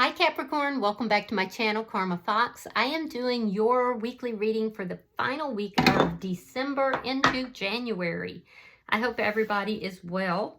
Hi Capricorn, welcome back to my channel, Karma Fox. I am doing your weekly reading for the final week of December into January. I hope everybody is well.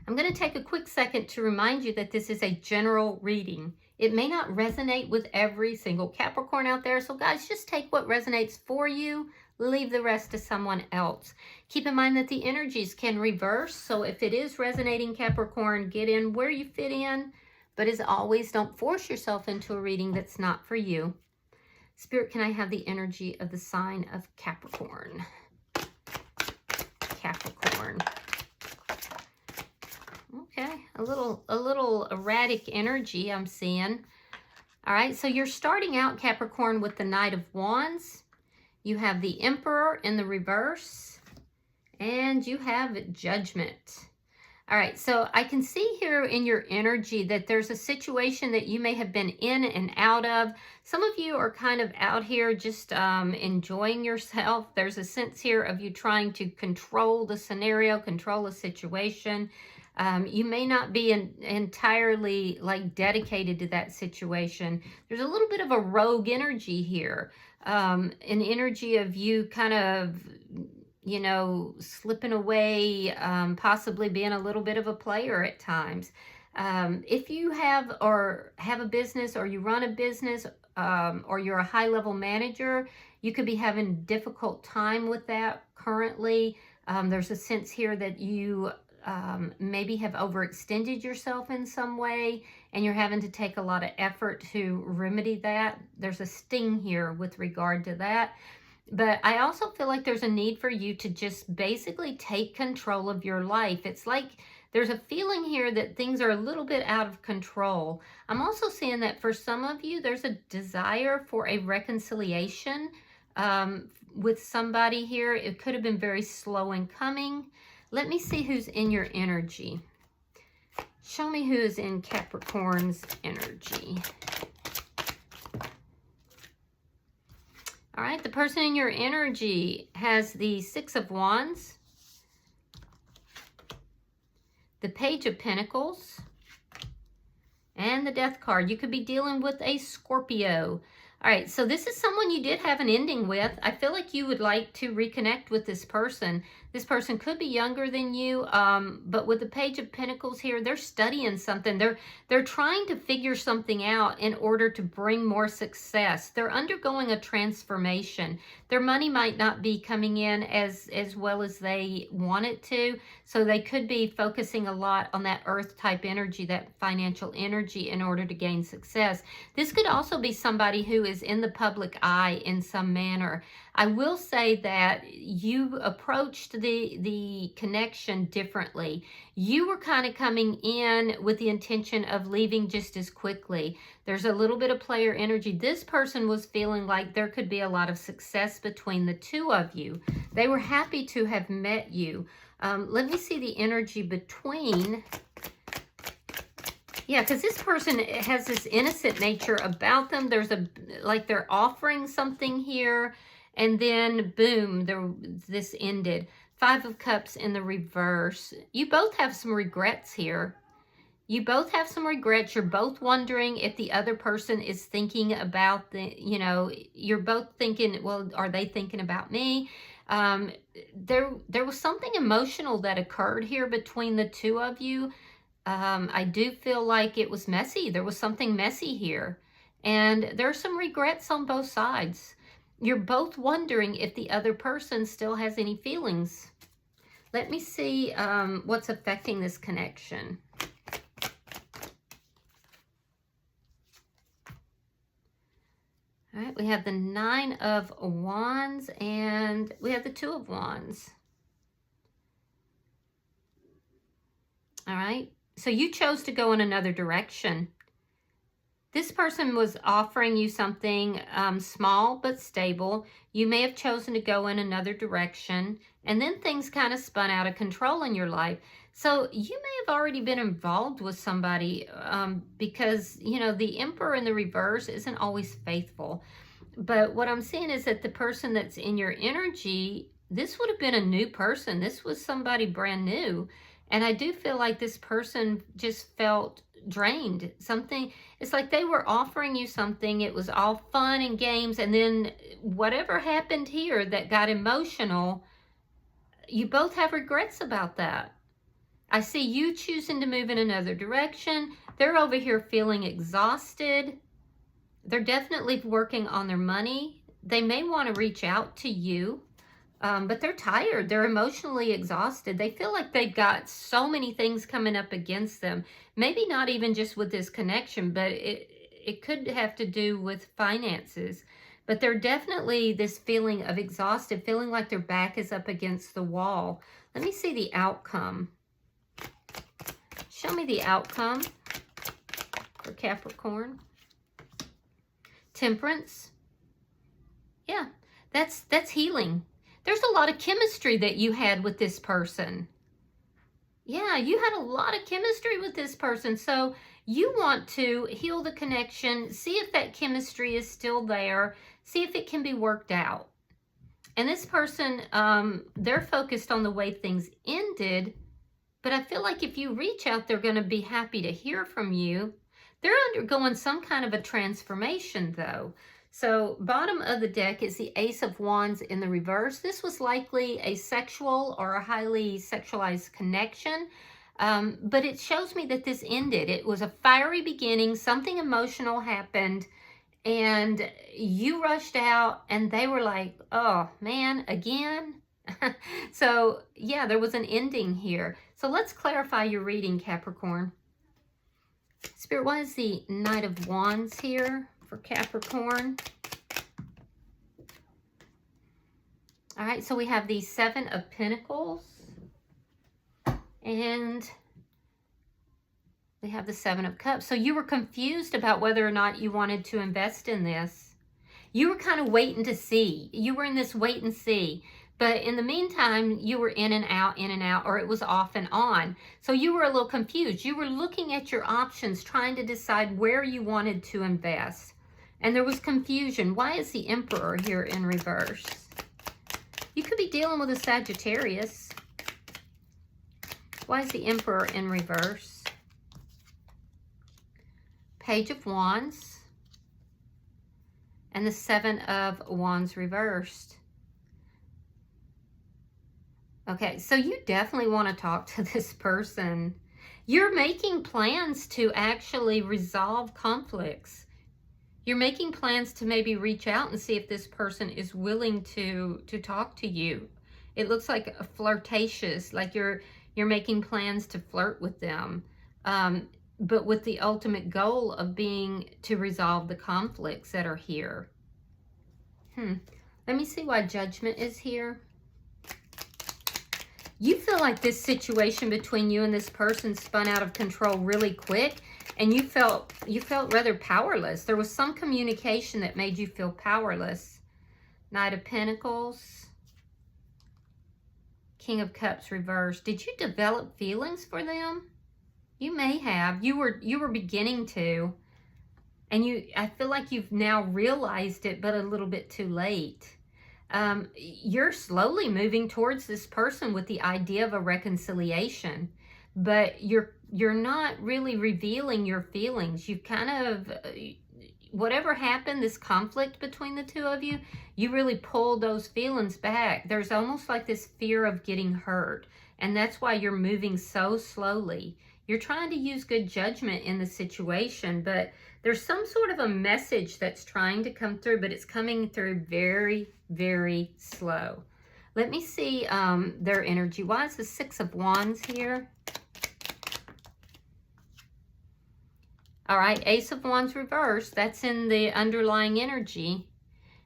I'm going to take a quick second to remind you that this is a general reading. It may not resonate with every single Capricorn out there, so guys, just take what resonates for you, leave the rest to someone else. Keep in mind that the energies can reverse, so if it is resonating Capricorn, get in where you fit in. But as always, don't force yourself into a reading that's not for you. Spirit, can I have the energy of the sign of Capricorn? Capricorn. Okay, a little erratic energy I'm seeing. All right, so you're starting out, Capricorn, with the Knight of Wands. You have the Emperor in the reverse. And you have Judgment. All right, so I can see here in your energy that there's a situation that you may have been in and out of. Some of you are kind of out here just enjoying yourself. There's a sense here of you trying to control the scenario, control the situation. You may not be entirely like dedicated to that situation. There's a little bit of a rogue energy here, an energy of you kind of, you know, slipping away, possibly being a little bit of a player at times. If you have a business, or you run a business, or you're a high-level manager, you could be having a difficult time with that currently. There's a sense here that you maybe have overextended yourself in some way, and you're having to take a lot of effort to remedy that. There's a sting here with regard to that. But I also feel like there's a need for you to just basically take control of your life. It's like there's a feeling here that things are a little bit out of control. I'm also seeing that for some of you, there's a desire for a reconciliation with somebody here. It could have been very slow in coming. Let me see who's in your energy. Show me who is in Capricorn's energy. All right, the person in your energy has the Six of Wands, the Page of Pentacles, and the Death card. You could be dealing with a Scorpio. All right, so this is someone you did have an ending with. I feel like you would like to reconnect with this person. This person could be younger than you, but with the Page of Pentacles here, they're studying something. They're trying to figure something out in order to bring more success. They're undergoing a transformation. Their money might not be coming in as well as they want it to, so they could be focusing a lot on that earth type energy, that financial energy, in order to gain success. This could also be somebody who is in the public eye in some manner. I will say that you approached the connection differently. You were kind of coming in with the intention of leaving just as quickly. There's a little bit of player energy. This person was feeling like there could be a lot of success between the two of you. They were happy to have met you. Let me see the energy between... Yeah, because this person has this innocent nature about them. There's like they're offering something here, and then boom, this ended. Five of Cups in the reverse. You both have some regrets here. You both have some regrets. You're both wondering if the other person is thinking about you're both thinking, well, are they thinking about me? There was something emotional that occurred here between the two of you. I do feel like it was messy. There was something messy here. And there's some regrets on both sides. You're both wondering if the other person still has any feelings. Let me see what's affecting this connection. All right, we have the Nine of Wands and we have the Two of Wands. All right. So you chose to go in another direction. This person was offering you something small but stable. You may have chosen to go in another direction, and then things kind of spun out of control in your life. So you may have already been involved with somebody because, you know, the Emperor in the reverse isn't always faithful. But what I'm seeing is that the person that's in your energy, this would have been a new person. This was somebody brand new. And I do feel like this person just felt drained. Something, it's like they were offering you something. It was all fun and games. And then whatever happened here that got emotional, you both have regrets about that. I see you choosing to move in another direction. They're over here feeling exhausted. They're definitely working on their money. They may want to reach out to you, but they're tired. They're emotionally exhausted. They feel like they've got so many things coming up against them. Maybe not even just with this connection, but it could have to do with finances. But they're definitely this feeling of exhausted, feeling like their back is up against the wall. Let me see the outcome. Show me the outcome for Capricorn. Temperance. Yeah, that's healing. There's a lot of chemistry that you had with this person. Yeah, you had a lot of chemistry with this person. So you want to heal the connection, see if that chemistry is still there, see if it can be worked out. And this person, they're focused on the way things ended, but I feel like if you reach out, they're going to be happy to hear from you. They're undergoing some kind of a transformation, though. So bottom of the deck is the Ace of Wands in the reverse. This was likely a sexual or a highly sexualized connection, but it shows me that this ended. It was a fiery beginning. Something emotional happened, and you rushed out, and they were like, oh, man, again? So, yeah, there was an ending here. So let's clarify your reading, Capricorn. Spirit, what is the Knight of Wands here for Capricorn? All right, so we have the Seven of Pentacles. And we have the Seven of Cups. So you were confused about whether or not you wanted to invest in this. You were kind of waiting to see. You were in this wait and see. But in the meantime, you were in and out, or it was off and on. So you were a little confused. You were looking at your options, trying to decide where you wanted to invest. And there was confusion. Why is the Emperor here in reverse? You could be dealing with a Sagittarius. Why is the Emperor in reverse? Page of Wands. And the Seven of Wands reversed. Okay, so you definitely want to talk to this person. You're making plans to actually resolve conflicts. You're making plans to maybe reach out and see if this person is willing to talk to you. It looks like a flirtatious, like you're making plans to flirt with them, but with the ultimate goal of being to resolve the conflicts that are here. Let me see why Judgment is here. You feel like this situation between you and this person spun out of control really quick, and you felt rather powerless. There was some communication that made you feel powerless. Knight of Pentacles, King of Cups reversed. Did you develop feelings for them? You may have. You were beginning to, and I feel like you've now realized it, but a little bit too late. You're slowly moving towards this person with the idea of a reconciliation, but you're not really revealing your feelings. You kind of, whatever happened, this conflict between the two of you, you really pulled those feelings back. There's almost like this fear of getting hurt, and that's why you're moving so slowly. You're trying to use good judgment in the situation, but there's some sort of a message that's trying to come through, but it's coming through very, very slow. Let me see their energy. Why is the Six of Wands here? All right, Ace of Wands reversed. That's in the underlying energy.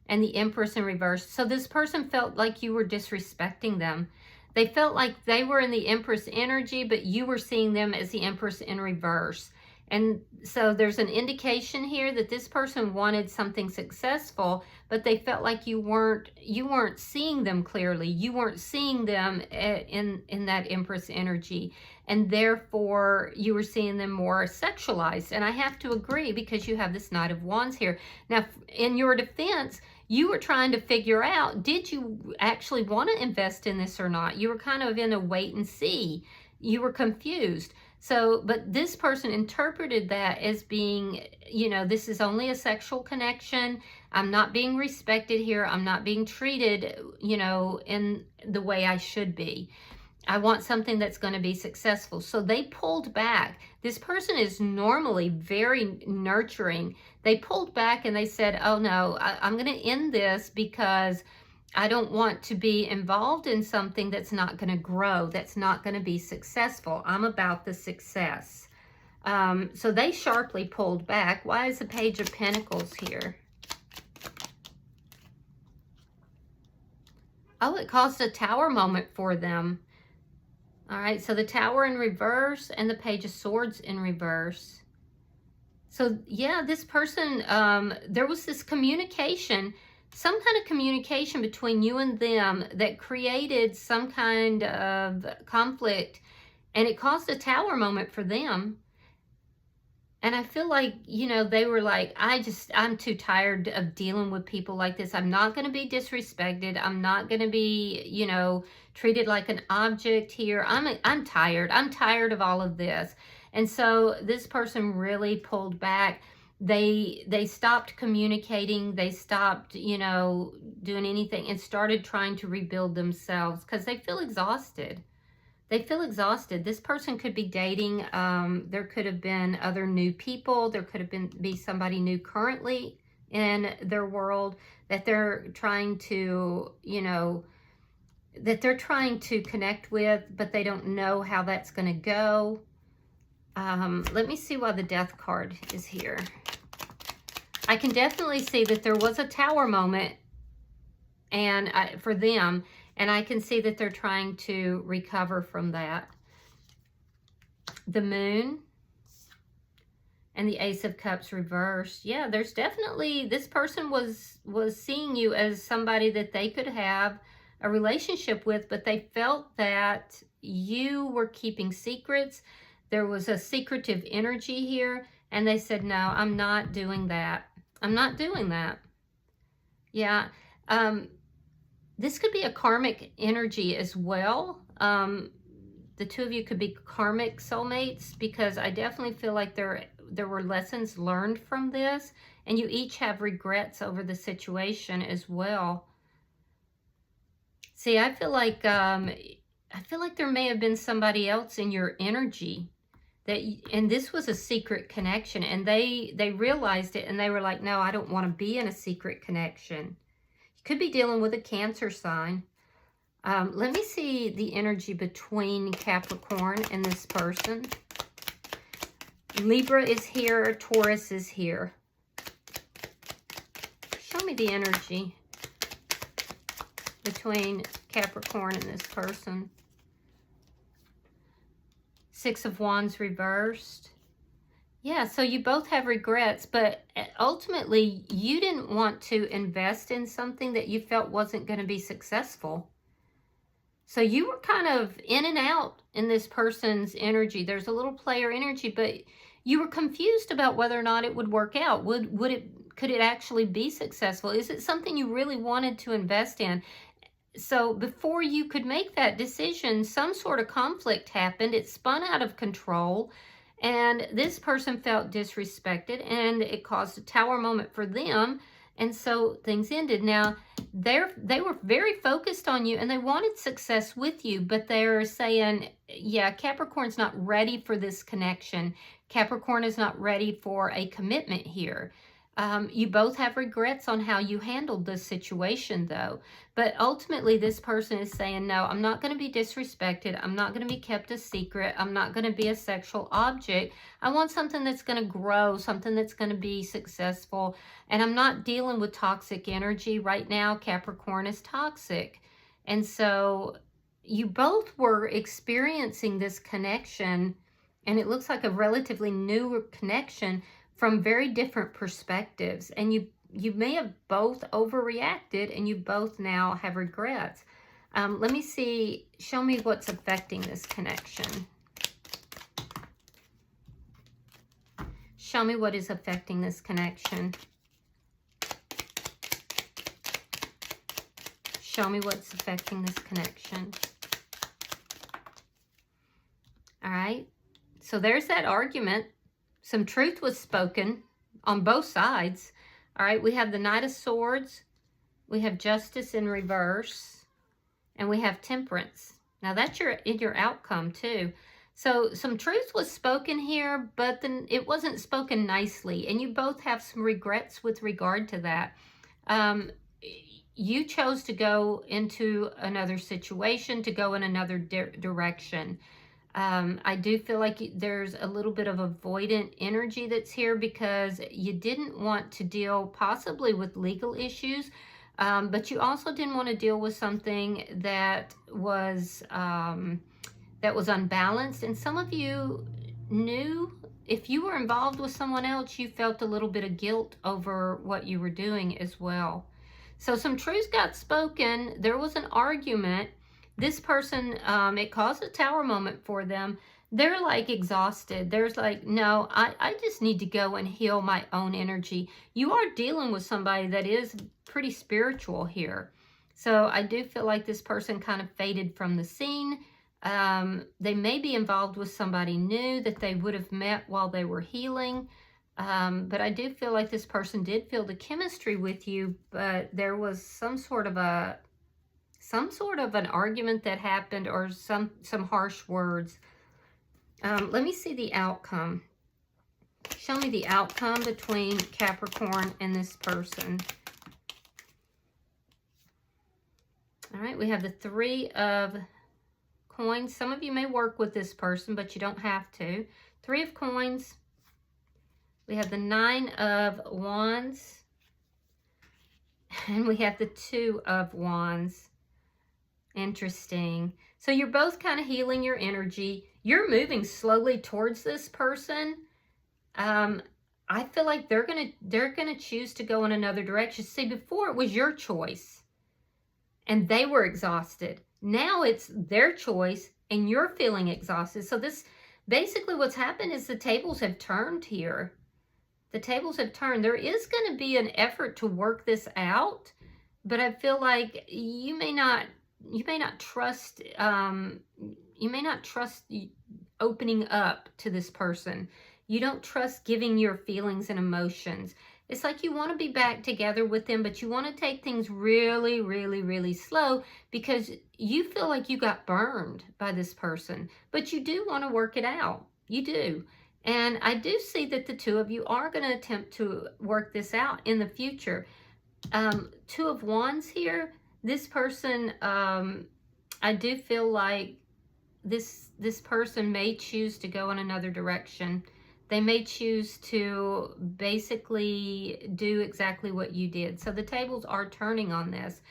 And the Empress in reverse. So this person felt like you were disrespecting them. They felt like they were in the Empress energy, but you were seeing them as the Empress in reverse. And so there's an indication here that this person wanted something successful, but they felt like you weren't seeing them clearly. You weren't seeing them in that Empress energy. And therefore, you were seeing them more sexualized. And I have to agree, because you have this Knight of Wands here. Now, in your defense, you were trying to figure out, did you actually want to invest in this or not? You were kind of in a wait and see. You were confused. So, but this person interpreted that as being, you know, this is only a sexual connection. I'm not being respected here. I'm not being treated, you know, in the way I should be. I want something that's going to be successful. So they pulled back. This person is normally very nurturing. They pulled back and they said, oh no, I'm going to end this because I don't want to be involved in something that's not going to grow, that's not going to be successful. I'm about the success. So they sharply pulled back. Why is the Page of Pentacles here? Oh, it caused a Tower moment for them. All right, so the Tower in reverse and the Page of Swords in reverse. So yeah, this person, there was this communication, some kind of communication between you and them that created some kind of conflict, and it caused a Tower moment for them. And I feel like, you know, they were like, I'm too tired of dealing with people like this. I'm not going to be disrespected. I'm not going to be, you know, treated like an object here. I'm tired. I'm tired of all of this. And so this person really pulled back. They stopped communicating. They stopped, you know, doing anything and started trying to rebuild themselves because they feel exhausted. They feel exhausted. This person could be dating. There could have been other new people. There could have be somebody new currently in their world that they're trying to, you know, that they're trying to connect with, but they don't know how that's going to go. Let me see why the Death card is here. I can definitely see that there was a Tower moment and for them, and I can see that they're trying to recover from that. The Moon and the Ace of Cups reversed. Yeah, there's definitely, this person was seeing you as somebody that they could have a relationship with, but they felt that you were keeping secrets. There was a secretive energy here, and they said, no, I'm not doing that. I'm not doing that. Yeah. This could be a karmic energy as well. The two of you could be karmic soulmates, because I definitely feel like there were lessons learned from this, and you each have regrets over the situation as well. See, I feel like there may have been somebody else in your energy and this was a secret connection, and they realized it, and they were like, no, I don't want to be in a secret connection. You could be dealing with a Cancer sign. Let me see the energy between Capricorn and this person. Libra is here. Taurus is here. Show me the energy between Capricorn and this person. Six of Wands reversed. Yeah, so you both have regrets, but ultimately you didn't want to invest in something that you felt wasn't going to be successful. So you were kind of in and out in this person's energy. There's a little player energy, but you were confused about whether or not it would work out. Could it actually be successful? Is it something you really wanted to invest in? So before you could make that decision, some sort of conflict happened. It spun out of control, and this person felt disrespected, and it caused a Tower moment for them, and so things ended. Now, they were very focused on you, and they wanted success with you, but they're saying, yeah, Capricorn's not ready for this connection. Capricorn is not ready for a commitment here. You both have regrets on how you handled this situation, though. But ultimately, this person is saying, no, I'm not going to be disrespected. I'm not going to be kept a secret. I'm not going to be a sexual object. I want something that's going to grow, something that's going to be successful. And I'm not dealing with toxic energy. Right now, Capricorn is toxic. And so you both were experiencing this connection, and it looks like a relatively new connection from very different perspectives, and you may have both overreacted, and you both now have regrets. Let me see, show me what's affecting this connection. Show me what is affecting this connection. Show me what's affecting this connection. All right. So there's that argument. Some truth was spoken on both sides. All right, we have the Knight of Swords. We have Justice in reverse. And we have Temperance. Now that's in your outcome too. So some truth was spoken here, but then it wasn't spoken nicely. And you both have some regrets with regard to that. You chose to go into another situation, to go in another direction. I do feel like there's a little bit of avoidant energy that's here because you didn't want to deal possibly with legal issues, but you also didn't want to deal with something that was unbalanced. And some of you knew if you were involved with someone else, you felt a little bit of guilt over what you were doing as well. So some truth got spoken. There was an argument. This person, it caused a tower moment for them. They're like exhausted. There's like, no, I just need to go and heal my own energy. You are dealing with somebody that is pretty spiritual here. So I do feel like this person kind of faded from the scene. They may be involved with somebody new that they would have met while they were healing. But I do feel like this person did feel the chemistry with you, but there was some sort of an argument that happened, or some harsh words. Let me see the outcome. Show me the outcome between Capricorn and this person. All right, we have the Three of Coins. Some of you may work with this person, but you don't have to. Three of Coins. We have the Nine of Wands. And we have the Two of Wands. Interesting. So you're both kind of healing your energy. You're moving slowly towards this person. I feel like they're gonna choose to go in another direction. See, before it was your choice and they were exhausted. Now it's their choice and you're feeling exhausted. So this basically what's happened is the tables have turned here. The tables have turned. There is going to be an effort to work this out, but I feel like you may not trust opening up to this person. You don't trust giving your feelings and emotions. It's like you want to be back together with them, but you want to take things really, really, really slow because you feel like you got burned by this person, but you do want to work it out. You do. And I do see that the two of you are going to attempt to work this out in the future. Two of Wands here. This person, I do feel like this person may choose to go in another direction. They may choose to basically do exactly what you did. So the tables are turning on this.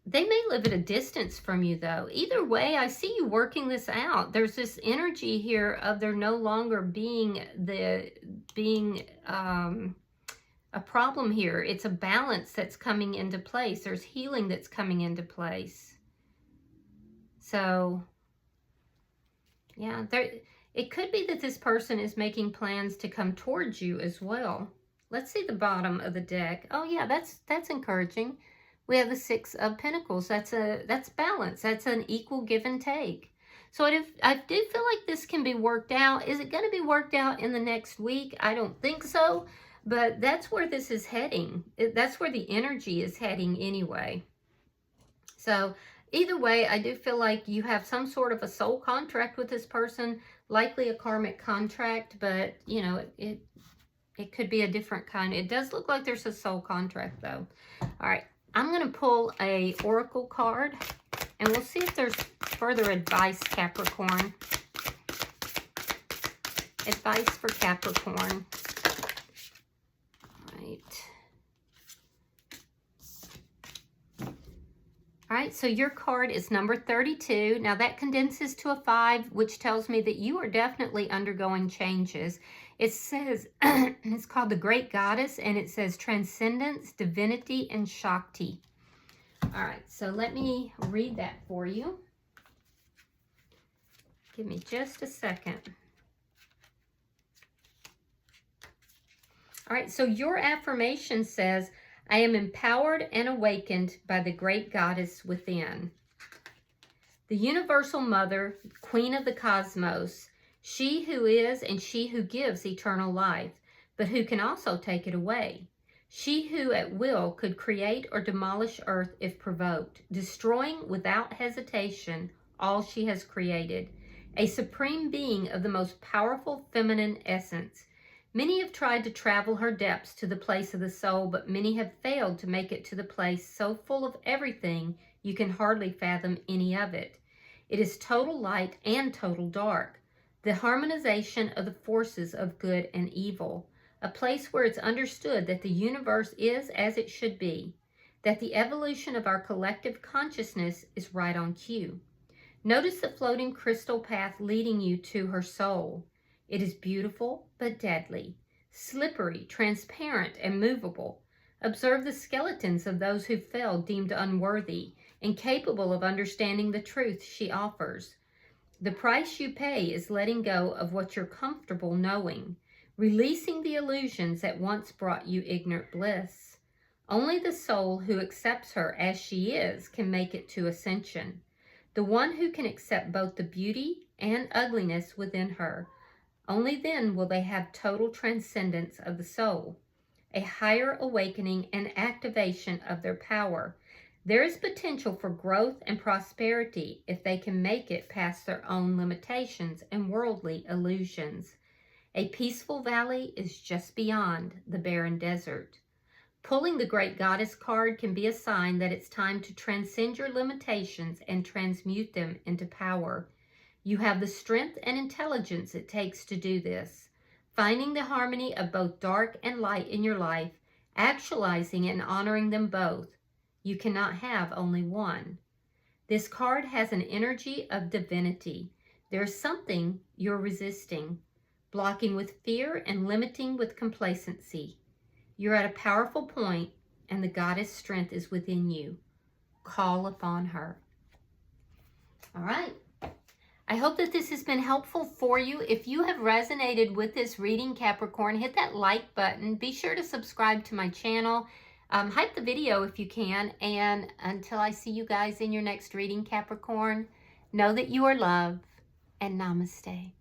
They may live at a distance from you, though. Either way, I see you working this out. There's this energy here of there no longer being a problem here. It's a balance that's coming into place. There's healing that's coming into place. So, yeah, it could be that this person is making plans to come towards you as well. Let's see the bottom of the deck. Oh, yeah, that's encouraging. We have the Six of Pentacles. That's balance. That's an equal give and take. So I do feel like this can be worked out. Is it going to be worked out in the next week? I don't think so. But that's where this is heading. That's where the energy is heading anyway. So either way, I do feel like you have some sort of a soul contract with this person. Likely a karmic contract. But, you know, it could be a different kind. It does look like there's a soul contract, though. All right. I'm going to pull a oracle card, and we'll see if there's further advice, Capricorn. Advice for Capricorn. All right, so your card is number 32. Now that condenses to a 5, which tells me that you are definitely undergoing changes. It says, it's called the Great Goddess, and it says Transcendence, Divinity, and Shakti. All right, so let me read that for you. Give me just a second. All right, so your affirmation says, I am empowered and awakened by the Great Goddess within. The universal mother, queen of the cosmos, she who is and she who gives eternal life, but who can also take it away. She who at will could create or demolish earth if provoked, destroying without hesitation all she has created. A supreme being of the most powerful feminine essence. Many have tried to travel her depths to the place of the soul, but many have failed to make it to the place so full of everything you can hardly fathom any of it. It is total light and total dark, the harmonization of the forces of good and evil, a place where it's understood that the universe is as it should be, that the evolution of our collective consciousness is right on cue. Notice the floating crystal path leading you to her soul. It is beautiful but deadly, slippery, transparent, and movable. Observe the skeletons of those who fell deemed unworthy, incapable of understanding the truth she offers. The price you pay is letting go of what you're comfortable knowing, releasing the illusions that once brought you ignorant bliss. Only the soul who accepts her as she is can make it to ascension. The one who can accept both the beauty and ugliness within her. Only then will they have total transcendence of the soul, a higher awakening and activation of their power. There is potential for growth and prosperity if they can make it past their own limitations and worldly illusions. A peaceful valley is just beyond the barren desert. Pulling the Great Goddess card can be a sign that it's time to transcend your limitations and transmute them into power. You have the strength and intelligence it takes to do this. Finding the harmony of both dark and light in your life, actualizing and honoring them both. You cannot have only one. This card has an energy of divinity. There's something you're resisting, blocking with fear and limiting with complacency. You're at a powerful point, and the goddess strength is within you. Call upon her. All right. I hope that this has been helpful for you. If you have resonated with this reading, Capricorn, hit that like button. Be sure to subscribe to my channel. Hype the video if you can. And until I see you guys in your next reading, Capricorn, know that you are loved, and namaste.